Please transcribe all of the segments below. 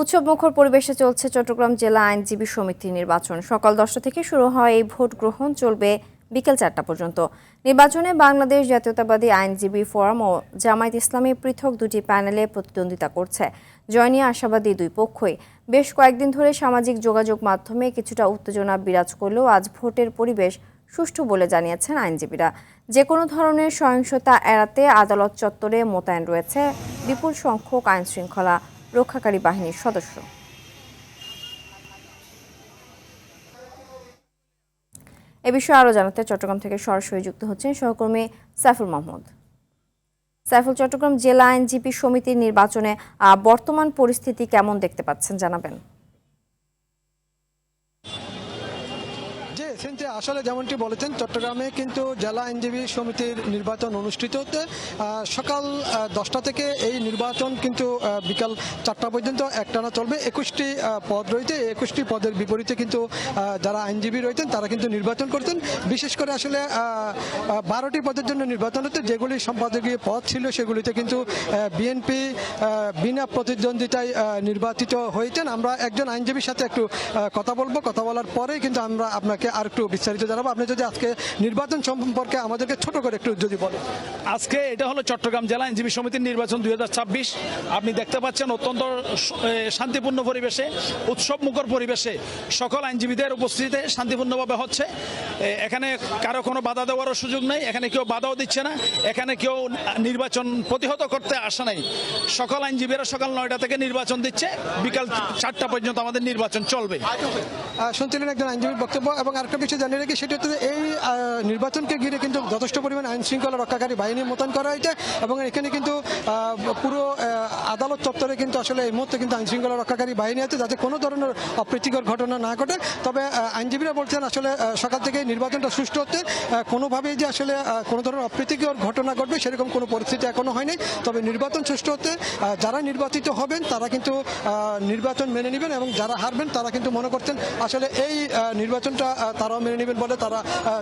উৎসবমুখর পরিবেশে চলছে চট্টগ্রাম জেলা আইনজীবী সমিতির নির্বাচন। সকাল 10টা থেকে শুরু হয় এই ভোট গ্রহণ, চলবে বিকেল 4টা পর্যন্ত। নির্বাচনে বাংলাদেশ জাতীয়তাবাদী আইনজীবী ফোরাম ও জামায়াত ইসলামী পৃথক দুটি প্যানেলে প্রতিদ্বন্দ্বিতা করছে। জয় নিয়ে আশাবাদী দুই পক্ষই। বেশ কয়েকদিন ধরে সামাজিক যোগাযোগ মাধ্যমে কিছুটা উত্তেজনা বিরাজ করলেও আজ ভোটের পরিবেশ সুষ্ঠু বলে জানিয়েছেন আইনজীবীরা। যে কোনো ধরনের সহিংসতা এড়াতে আদালত চত্বরে মোতায়েন রয়েছে বিপুল সংখ্যক আইনশৃঙ্খলা রক্ষাকারী বাহিনীর সদস্য। এ বিষয়ে আরও জানাতে চট্টগ্রাম থেকে সরাসরি যুক্ত হচ্ছেন সহকর্মী সাইফুল মাহমুদ। সাইফুল, চট্টগ্রাম জেলা আইনজীবী সমিতির নির্বাচনে বর্তমান পরিস্থিতি কেমন দেখতে পাচ্ছেন, জানাবেন? আসলে যেমনটি বলেছেন, চট্টগ্রামে কিন্তু জেলা আইনজীবী সমিতির নির্বাচন অনুষ্ঠিত হতে সকাল 10টা থেকে এই নির্বাচন কিন্তু বিকাল 4টা পর্যন্ত একটানা চলবে। 21টি পদ রয়েছে। 21টি পদের বিপরীতে কিন্তু যারা আইনজীবী রয়েছেন তারা কিন্তু নির্বাচন করছেন। বিশেষ করে আসলে 12টি পদের জন্য নির্বাচন হচ্ছে। যেগুলি সম্পাদকীয় পদ ছিল সেগুলিতে কিন্তু বিএনপি বিনা প্রতিদ্বন্দ্বিতায় নির্বাচিত হয়েছেন। আমরা একজন আইনজীবীর সাথে একটু কথা বলবো। কথা বলার পরেই কিন্তু আমরা আপনাকে আর একটু বিস্তারিত জানাবো। আপনি যদি আজকে নির্বাচন সম্পর্কে আমাদেরকে ছোট করে একটু যদি বলেন। আজকে এটা হলো চট্টগ্রাম জেলা আইনজীবী সমিতির নির্বাচন 2026। আপনি দেখতে পাচ্ছেন অত্যন্ত শান্তিপূর্ণ পরিবেশে, উৎসবমুখর পরিবেশে সকল আইনজীবীদের উপস্থিতিতে শান্তিপূর্ণভাবে হচ্ছে। এখানে কারো কোনো বাধা দেওয়ারও সুযোগ নেই। এখানে কেউ বাধাও দিচ্ছে না। এখানে কেউ নির্বাচন প্রতিহত করতে আসে নাই। সকল আইনজীবীরা সকাল 9টা থেকে নির্বাচন দিচ্ছে, বিকাল 4টা পর্যন্ত আমাদের নির্বাচন চলবে। শুনছিলেন একজন আইনজীবীর বক্তব্য। এবং আরেকটা বিষয় জানিয়ে রাখি, সেটা হচ্ছে এই নির্বাচনকে ঘিরে কিন্তু যথেষ্ট পরিমাণ আইন শৃঙ্খলা রক্ষাকারী বাহিনী মোতায়েন করা হয়েছে। এবং এখানে কিন্তু পুরো আদালত চত্বরে কিন্তু আসলে এই মুহূর্তে কিন্তু আইন শৃঙ্খলা রক্ষাকারী বাহিনী আছে, যাতে কোনো ধরনের অপ্রীতিকর ঘটনা না ঘটে। তবে আইনজীবীরা বলছেন আসলে সকাল থেকে নির্বাচনটা সুষ্ঠু হচ্ছে, কোনোভাবেই যে আসলে কোনো ধরনের অপ্রীতিকর ঘটনা ঘটবে সেরকম কোনো পরিস্থিতি এখনো হয়নি। তবে নির্বাচন সুষ্ঠু হচ্ছে। যারা নির্বাচিত হবেন তারা কিন্তু নির্বাচন মেনে নেবেন, এবং যারা হারবেন তারা কিন্তু মনে করছেন আসলে এই নির্বাচনটা তারাও মেনে নেবেন বলে তারা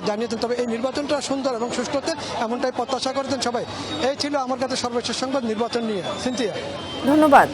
জানিয়েছেন। তবে এই নির্বাচনটা সুন্দর এবং সুষ্ঠু হতে এমনটাই প্রত্যাশা করেছেন সবাই। এই ছিল আমার কাছে সর্বশেষ সংবাদ নির্বাচন নিয়ে। সিনথিয়া, ধন্যবাদ।